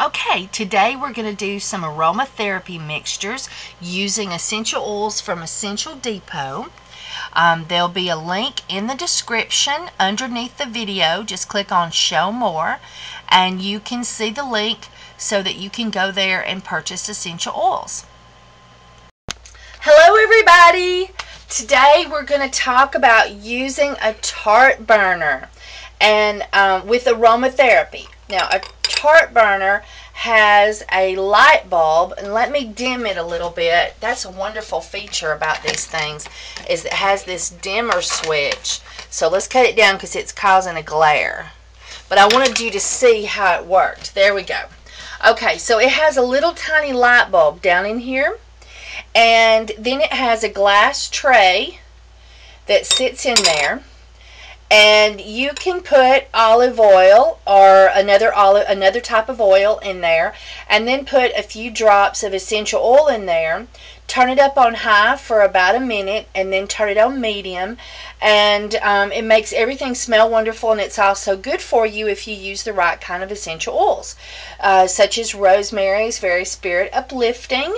Okay, today we're going to do some aromatherapy mixtures using essential oils from Essential Depot. There'll be a link in the description underneath the video. Just click on Show More and you can see the link so that you can go there and purchase essential oils. Hello everybody! Today we're going to talk about using a Tart Burner and with aromatherapy. Now a Tart Burner has a light bulb, and let me dim it a little bit. That's a wonderful feature about these things, is it has this dimmer switch. So let's cut it down because it's causing a glare. But I wanted you to see how it worked. There we go. Okay, so it has a little tiny light bulb down in here, and then it has a glass tray that sits in there. And you can put olive oil or another type of oil in there, and then put a few drops of essential oil in there. Turn it up on high for about a minute, and then turn it on medium. And it makes everything smell wonderful, and it's also good for you if you use the right kind of essential oils, such as rosemary is very spirit uplifting.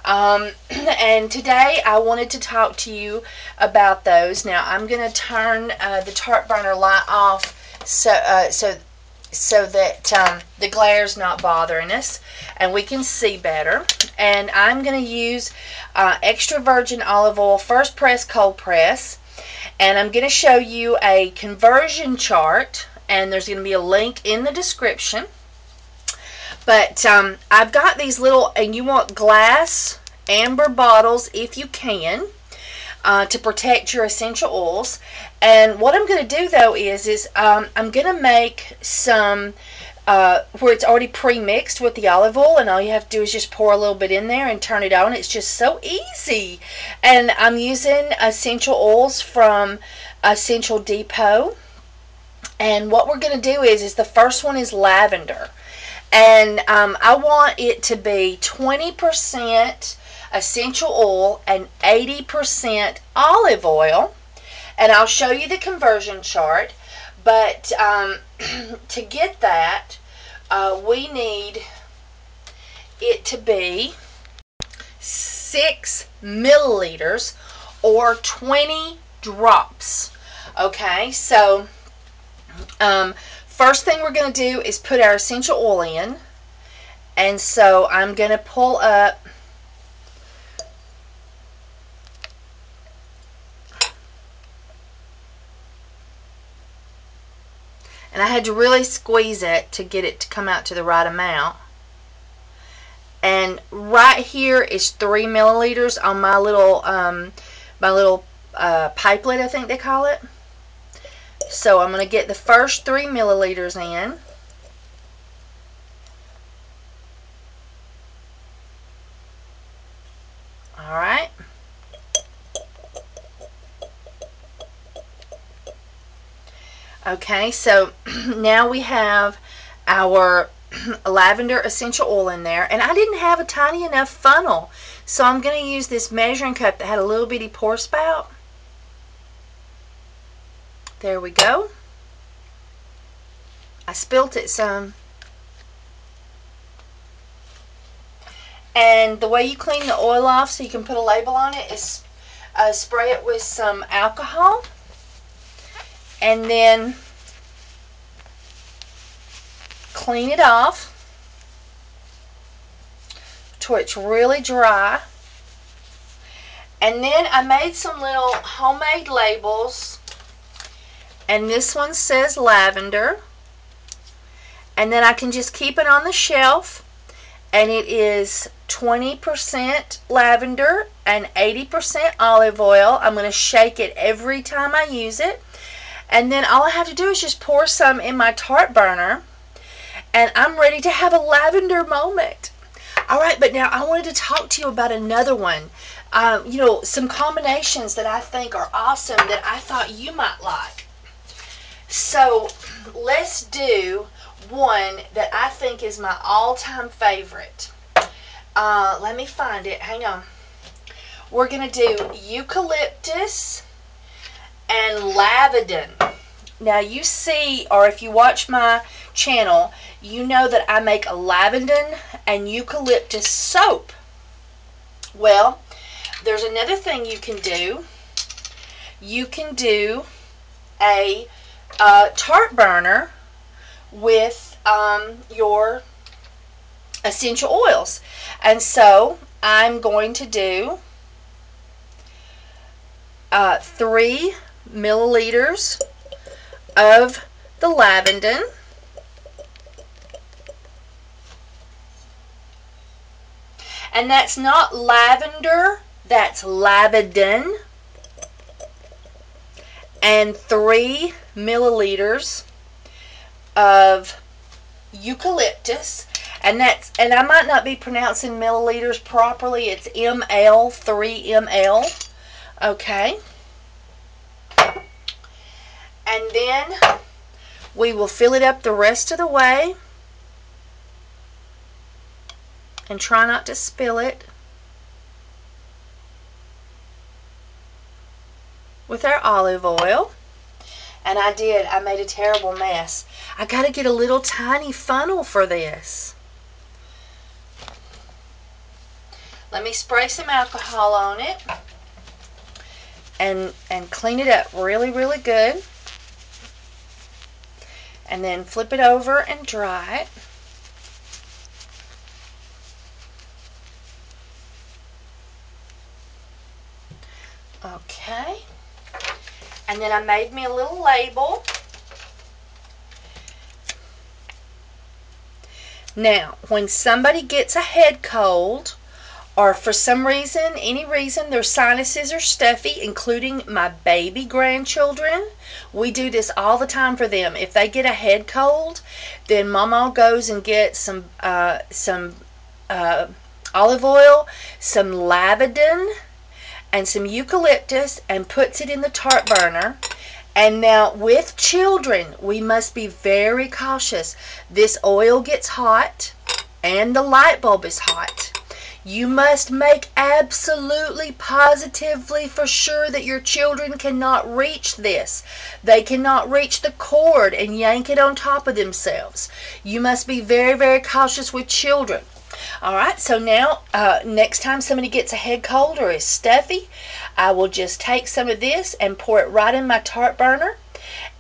And today I wanted to talk to you about those. Now I'm going to turn the Tart Burner light off so that the glare's not bothering us and we can see better. And I'm going to use extra virgin olive oil, first press, cold press. And I'm going to show you a conversion chart, and there's going to be a link in the description. But I've got these little, and you want glass amber bottles if you can, to protect your essential oils. And what I'm going to do though is I'm going to make some where it's already pre-mixed with the olive oil, and all you have to do is just pour a little bit in there and turn it on. It's just so easy. And I'm using essential oils from Essential Depot. And what we're going to do is the first one is lavender. And I want it to be 20% essential oil and 80% olive oil. And I'll show you the conversion chart. But to get that, we need it to be 6 milliliters or 20 drops. Okay, so first thing we're going to do is put our essential oil in. And so I'm going to pull up and I had to really squeeze it to get it to come out to the right amount. And right here is 3 milliliters on my little pipelet, I think they call it. So I'm going to get the first 3 milliliters in. Alright. Okay, so now we have our lavender essential oil in there, and I didn't have a tiny enough funnel, so I'm going to use this measuring cup that had a little bitty pour spout. There we go. I spilt it some. And the way you clean the oil off so you can put a label on it is spray it with some alcohol. And then clean it off to where it's really dry. And then I made some little homemade labels, and this one says lavender, and then I can just keep it on the shelf, and it is 20% lavender and 80% olive oil. I'm going to shake it every time I use it. And then all I have to do is just pour some in my Tart Burner, and I'm ready to have a lavender moment. Alright, but now I wanted to talk to you about another one. You know, some combinations that I think are awesome that I thought you might like. So, let's do one that I think is my all-time favorite. Let me find it. Hang on. We're going to do eucalyptus and lavender. Now you see, or if you watch my channel, you know that I make a lavender and eucalyptus soap. Well, there's another thing you can do. You can do a tart burner with your essential oils. And so I'm going to do 3 milliliters of the lavender, and that's not lavender, that's lavender, and 3 milliliters of eucalyptus, and I might not be pronouncing milliliters properly, it's ml, 3 ml. Okay, and then we will fill it up the rest of the way and try not to spill it with our olive oil. And I made a terrible mess. I got to get a little tiny funnel for this. Let me spray some alcohol on it and clean it up really, really good. And then flip it over and dry it. Okay. And then I made me a little label. Now, when somebody gets a head cold, or for some reason, any reason, their sinuses are stuffy, including my baby grandchildren. We do this all the time for them. If they get a head cold, then Mama goes and gets some olive oil, some lavender, and some eucalyptus, and puts it in the tart burner. And now with children, we must be very cautious. This oil gets hot, and the light bulb is hot. You must make absolutely positively for sure that your children cannot reach this. They cannot reach the cord and yank it on top of themselves. You must be very, very cautious with children. Alright, so now next time somebody gets a head cold or is stuffy, I will just take some of this and pour it right in my tart burner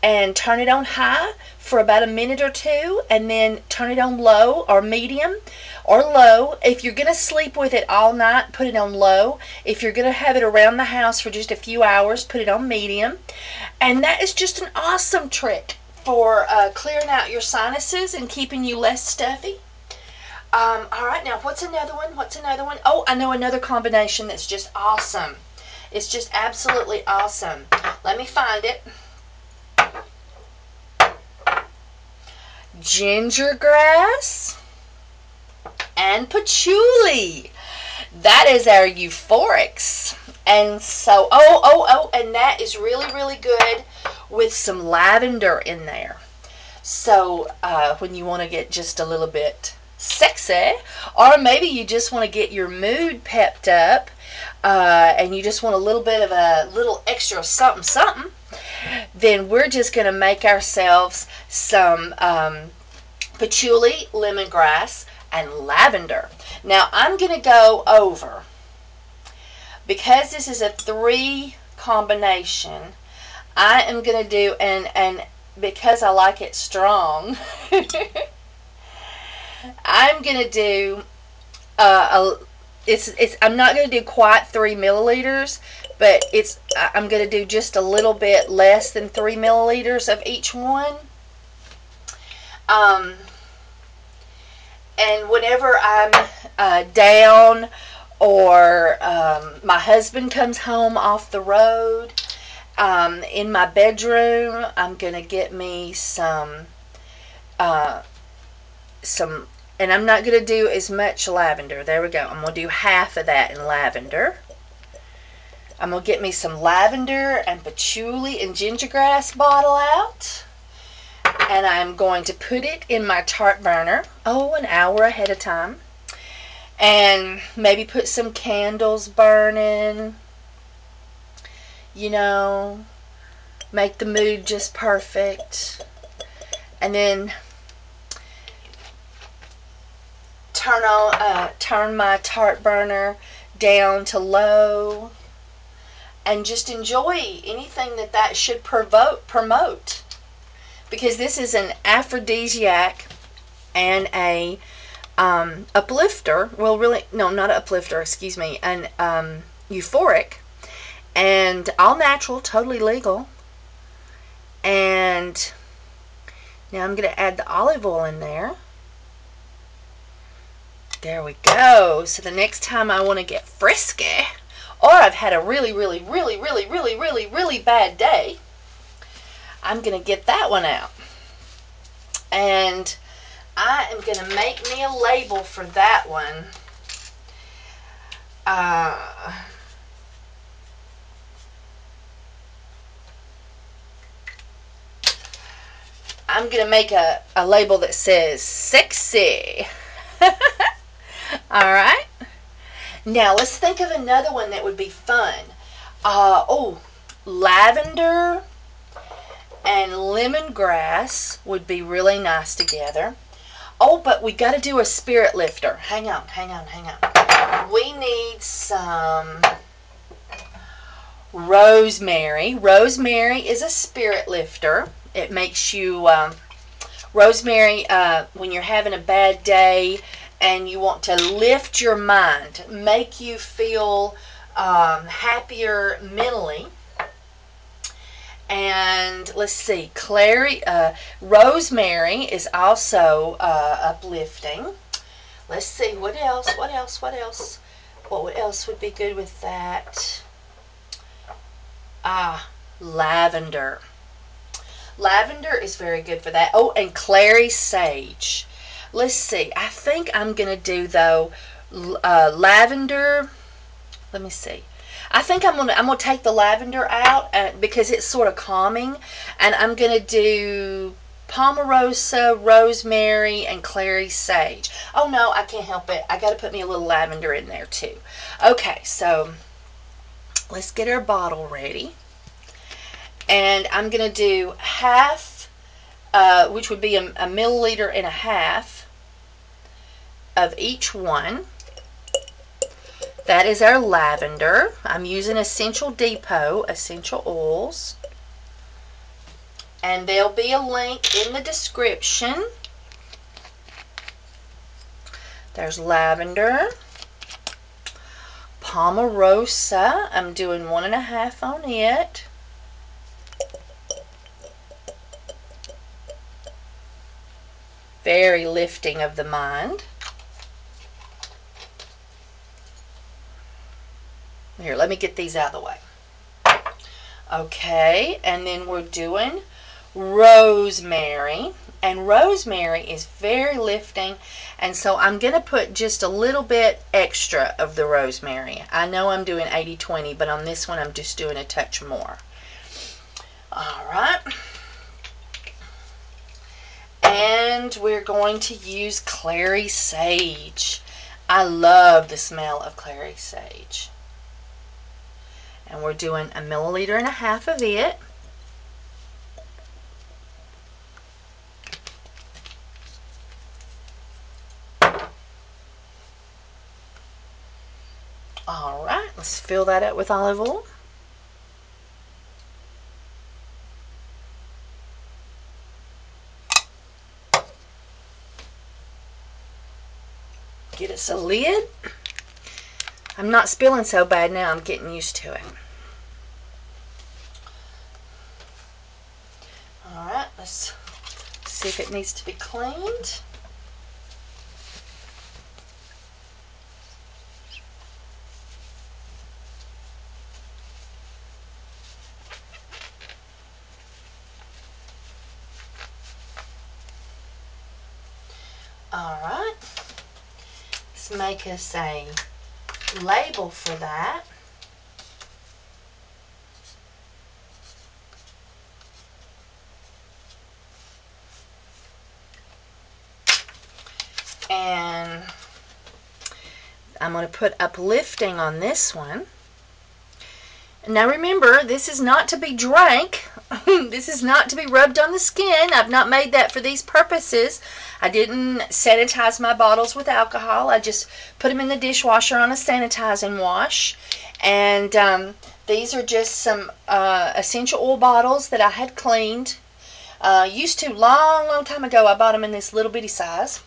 and turn it on high for about a minute or two, and then turn it on low or medium or low. If you're going to sleep with it all night, put it on low. If you're going to have it around the house for just a few hours, put it on medium. And that is just an awesome trick for clearing out your sinuses and keeping you less stuffy. Alright, now what's another one? Oh, I know another combination that's just awesome. It's just absolutely awesome. Let me find it. Ginger grass and patchouli. That is our euphorics. And so, and that is really, really good with some lavender in there. So, when you want to get just a little bit sexy, or maybe you just want to get your mood pepped up, and you just want a little bit of a little extra something, then we're just going to make ourselves some patchouli, lemongrass, and lavender. Now I'm going to go over, because this is a 3 combination, I am going to do, and because I like it strong, I'm going to do I'm not going to do quite 3 milliliters, but I'm going to do just a little bit less than 3 milliliters of each one. And whenever I'm down, or my husband comes home off the road, in my bedroom, I'm going to get me some, and I'm not going to do as much lavender. There we go. I'm going to do half of that in lavender. I'm going to get me some lavender and patchouli and ginger grass bottle out. And I'm going to put it in my tart burner, an hour ahead of time. And maybe put some candles burning. You know, make the mood just perfect. And then turn my Tart Burner down to low, and just enjoy anything that should promote. Because this is an aphrodisiac and a uplifter. Well, really, no, not an uplifter, excuse me, an euphoric, and all natural, totally legal. And now I'm going to add the olive oil in there. There we go. So the next time I want to get frisky, or I've had a really bad day, I'm going to get that one out. And I am going to make me a label for that one. I'm going to make a label that says sexy. Alright. Now let's think of another one that would be fun. Lavender and lemongrass would be really nice together. Oh, but we got to do a spirit lifter. Hang on. We need some rosemary. Rosemary is a spirit lifter. It makes you, rosemary, when you're having a bad day and you want to lift your mind, make you feel happier mentally. And let's see, rosemary is also uplifting. Let's see, what else? What else would be good with that? Lavender. Lavender is very good for that. Oh, and clary sage. Let's see, I think I'm going to do, though, lavender. Let me see. I think I'm gonna take the lavender out because it's sort of calming, and I'm gonna do palmarosa, rosemary, and clary sage. Oh no, I can't help it. I gotta put me a little lavender in there too. Okay, so let's get our bottle ready, and I'm gonna do half, which would be a milliliter and a half of each one. That is our lavender. I'm using Essential Depot essential oils. And there'll be a link in the description. There's lavender. Palmarosa. I'm doing 1.5 on it. Very lifting of the mind. Here, let me get these out of the way. Okay, and then we're doing rosemary. And rosemary is very lifting, and so I'm going to put just a little bit extra of the rosemary. I know I'm doing 80-20, but on this one I'm just doing a touch more. Alright. And we're going to use clary sage. I love the smell of clary sage. And we're doing 1.5 milliliters of it. Alright, let's fill that up with olive oil. Get us a lid. I'm not spilling so bad now, I'm getting used to it. Alright, let's see if it needs to be cleaned. Alright, let's make us a label for that. And I'm going to put uplifting on this one. Now remember, this is not to be drank. This is not to be rubbed on the skin. I've not made that for these purposes. I didn't sanitize my bottles with alcohol. I just put them in the dishwasher on a sanitizing wash. And these are just some essential oil bottles that I had cleaned. Used to long time ago. I bought them in this little bitty size.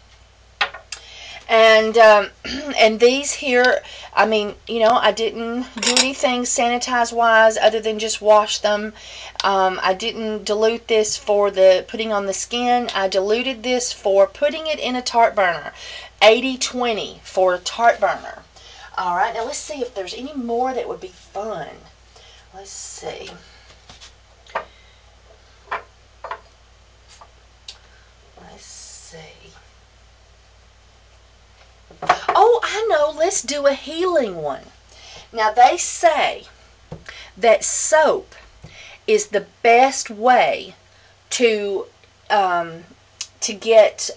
And and these here, I mean, you know, I didn't do anything sanitize wise other than just wash them. I didn't dilute this for the putting on the skin. I diluted this for putting it in a Tart Burner. 80-20 for a Tart Burner. Alright, now let's see if there's any more that would be fun. Let's see. Let's see. Oh, I know. Let's do a healing one. Now, they say that soap is the best way to get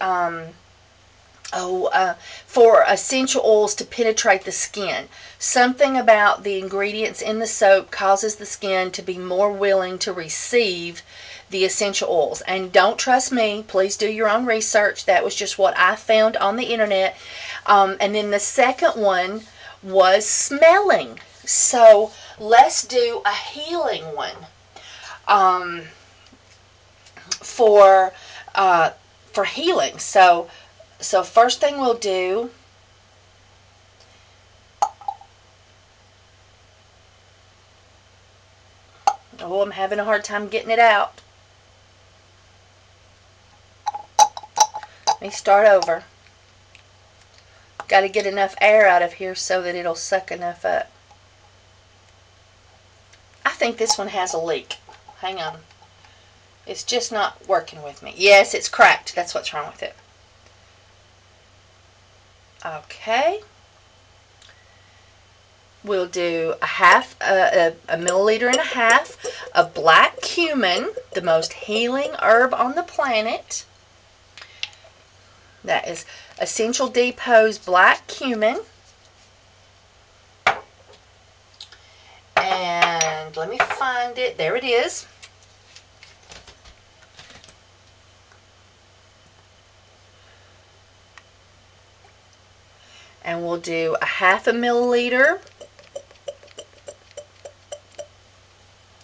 for essential oils to penetrate the skin. Something about the ingredients in the soap causes the skin to be more willing to receive the essential oils. And don't trust me, please do your own research. That was just what I found on the internet. And then the second one was smelling. So let's do a healing one for healing. So first thing we'll do, oh, I'm having a hard time getting it out. Let me start over. Got to get enough air out of here so that it'll suck enough up. I think this one has a leak. Hang on. It's just not working with me. Yes, it's cracked. That's what's wrong with it. Okay. We'll do a milliliter and a half of black cumin, the most healing herb on the planet. That is Essential Depot's black cumin. And let me find it. There it is. And we'll do a half a milliliter.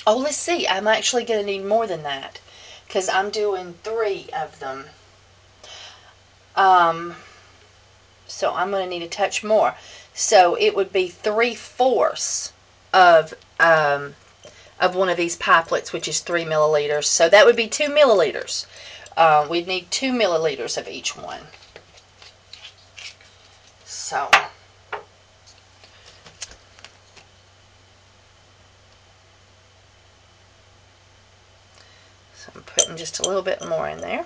Oh, let's see. I'm actually going to need more than that because I'm doing 3 of them. So I'm going to need a touch more. So it would be 3/4 of one of these pipelets, which is 3 milliliters. So that would be 2 milliliters. We'd need 2 milliliters of each one. So I'm putting just a little bit more in there.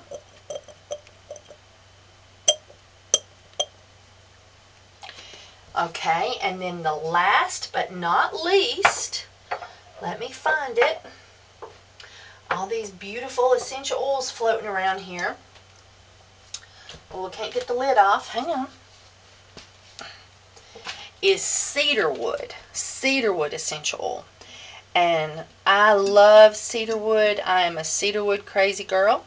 Okay, and then the last but not least, let me find it. All these beautiful essential oils floating around here. Well, we can't get the lid off. Hang on. Is cedarwood. Cedarwood essential oil. And I love cedarwood. I am a cedarwood crazy girl.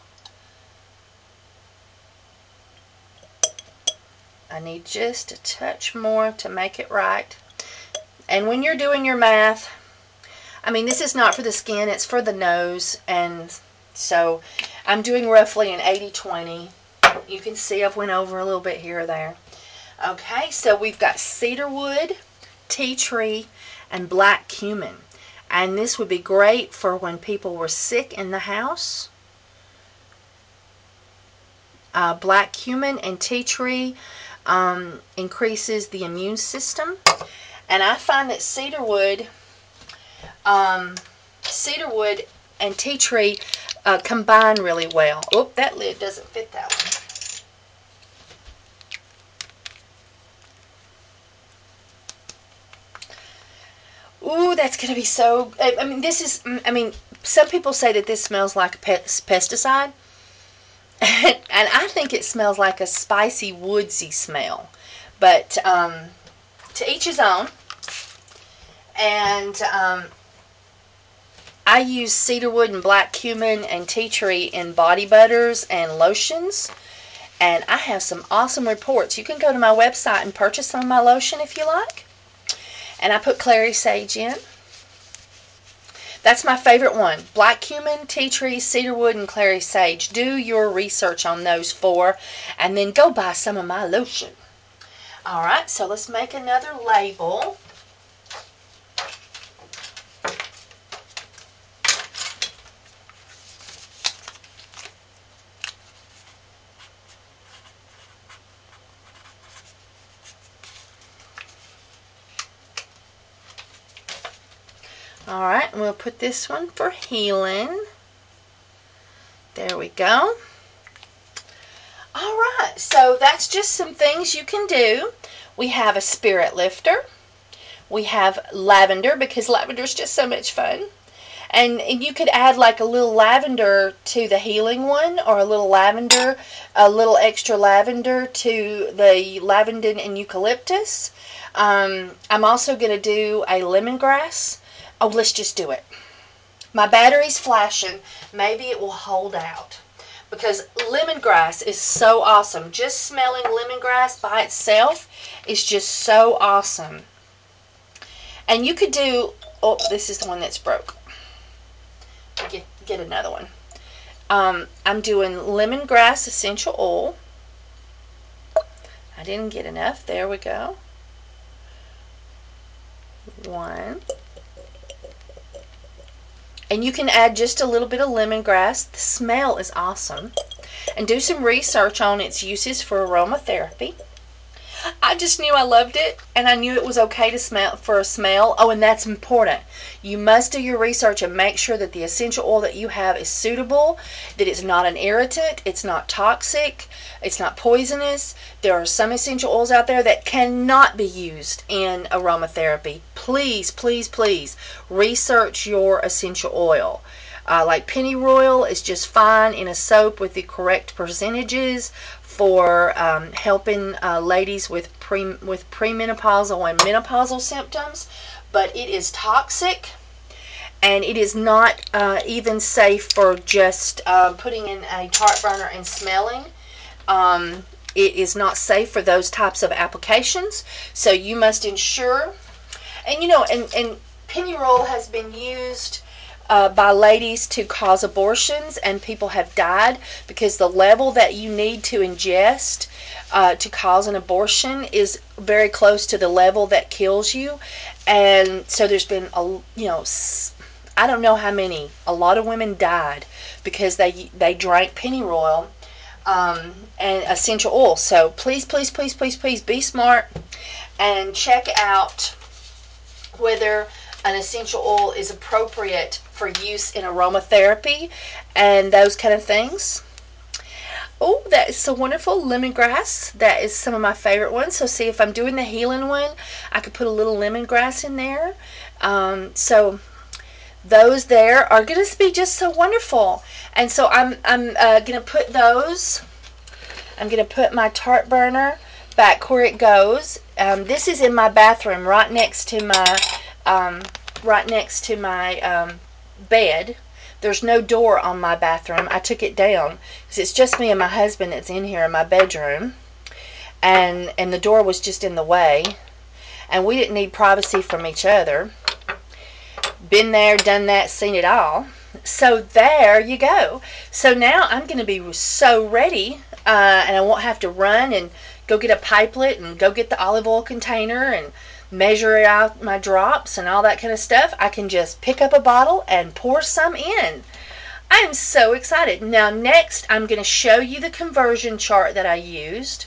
I need just a touch more to make it right. And when you're doing your math, I mean, this is not for the skin, it's for the nose. And so I'm doing roughly an 80-20. You can see I've went over a little bit here or there. Okay, so we've got cedarwood, tea tree, and black cumin. And this would be great for when people were sick in the house. Black cumin and tea tree increases the immune system. And I find that cedarwood and tea tree combine really well. Oop, that lid doesn't fit that one. Ooh, that's going to be so... I mean, this is... I mean, some people say that this smells like a pesticide. And I think it smells like a spicy, woodsy smell. But to each his own. And I use cedarwood and black cumin and tea tree in body butters and lotions. And I have some awesome reports. You can go to my website and purchase some of my lotion if you like. And I put clary sage in. That's my favorite one. Black cumin, tea tree, cedarwood, and clary sage. Do your research on those 4 and then go buy some of my lotion. Alright, so let's make another label. Alright, and we'll put this one for healing. There we go. Alright, so that's just some things you can do. We have a spirit lifter. We have lavender, because lavender is just so much fun. And you could add like a little lavender to the healing one, or a little extra lavender to the lavender and eucalyptus. I'm also going to do a lemongrass. Oh, let's just do it. My battery's flashing. Maybe it will hold out. Because lemongrass is so awesome. Just smelling lemongrass by itself is just so awesome. And you could do... Oh, this is the one that's broke. Get another one. I'm doing lemongrass essential oil. I didn't get enough. There we go. 1. And you can add just a little bit of lemongrass. The smell is awesome. And do some research on its uses for aromatherapy. I just knew I loved it, and I knew it was okay to smell for a smell. Oh, and that's important. You must do your research and make sure that the essential oil that you have is suitable, that it's not an irritant, it's not toxic, it's not poisonous. There are some essential oils out there that cannot be used in aromatherapy. Please, please, please research your essential oil. Like pennyroyal is just fine in a soap with the correct percentages for helping ladies with premenopausal and menopausal symptoms, but it is toxic, and it is not even safe for just putting in a tart burner and smelling. It is not safe for those types of applications, so you must ensure. And you know, and pennyroyal has been used by ladies to cause abortions, and people have died because the level that you need to ingest to cause an abortion is very close to the level that kills you. And so there's been I don't know how many, a lot of women died because they drank pennyroyal and essential oil. So please, please, please, please, please be smart and check out whether an essential oil is appropriate for use in aromatherapy and those kind of things. Oh, that is so wonderful. Lemongrass. That is some of my favorite ones. So see, if I'm doing the healing one, I could put a little lemongrass in there. So those there are going to be just so wonderful. And so I'm going to put those. I'm going to put my Tart Burner back where it goes. This is in my bathroom, right next to my bed. There's no door on my bathroom. I took it down because it's just me and my husband that's in here in my bedroom, and the door was just in the way, and we didn't need privacy from each other. Been there, done that, seen it all. So there you go. So now I'm going to be so ready, and I won't have to run and go get a pipelet and go get the olive oil container and measure out my drops and all that kind of stuff. I can just pick up a bottle and pour some in. I am so excited. Now next I'm going to show you the conversion chart that I used,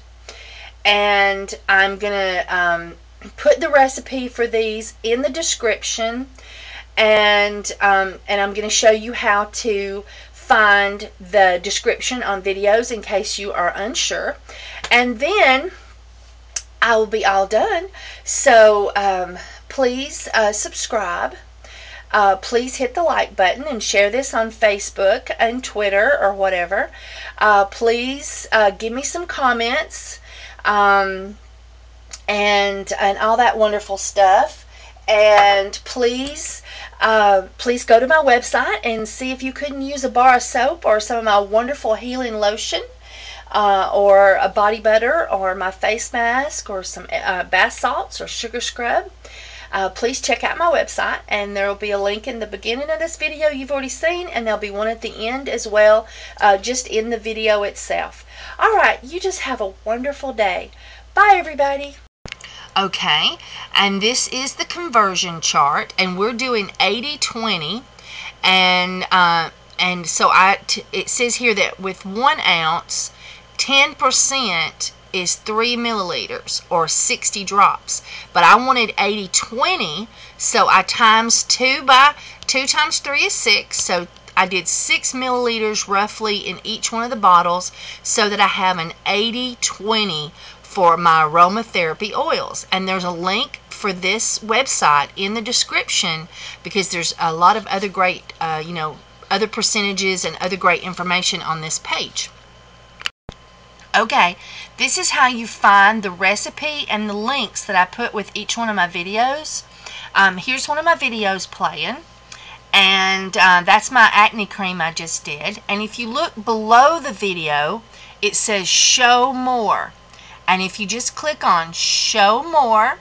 and I'm going to put the recipe for these in the description, and I'm going to show you how to find the description on videos in case you are unsure, and then I will be all done. So please subscribe. Please hit the like button and share this on Facebook and Twitter or whatever. Please give me some comments and all that wonderful stuff. And please please go to my website and see if you couldn't use a bar of soap or some of my wonderful healing lotion, or a body butter, or my face mask, or some bath salts or sugar scrub. Please check out my website, and there will be a link in the beginning of this video you've already seen, and there'll be one at the end as well, just in the video itself. Alright, you just have a wonderful day. Bye, everybody. Okay, and this is the conversion chart, and we're doing 80-20, and so it says here that with 1 ounce, 10% is 3 milliliters or 60 drops, but I wanted 80-20, so I times 2 times 3 is 6, so I did 6 milliliters roughly in each one of the bottles, so that I have an 80-20 for my aromatherapy oils. And there's a link for this website in the description, because there's a lot of other great other percentages and other great information on this page. Okay, this is how you find the recipe and the links that I put with each one of my videos. Here's one of my videos playing, and that's my acne cream I just did. And if you look below the video, it says show more, and if you just click on show more,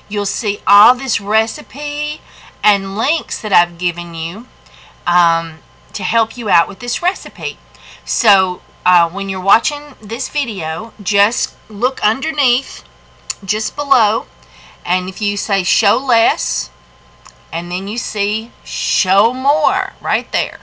you'll see all this recipe and links that I've given you to help you out with this recipe. So when you're watching this video, just look underneath, just below, and if you say show less, and then you see show more right there.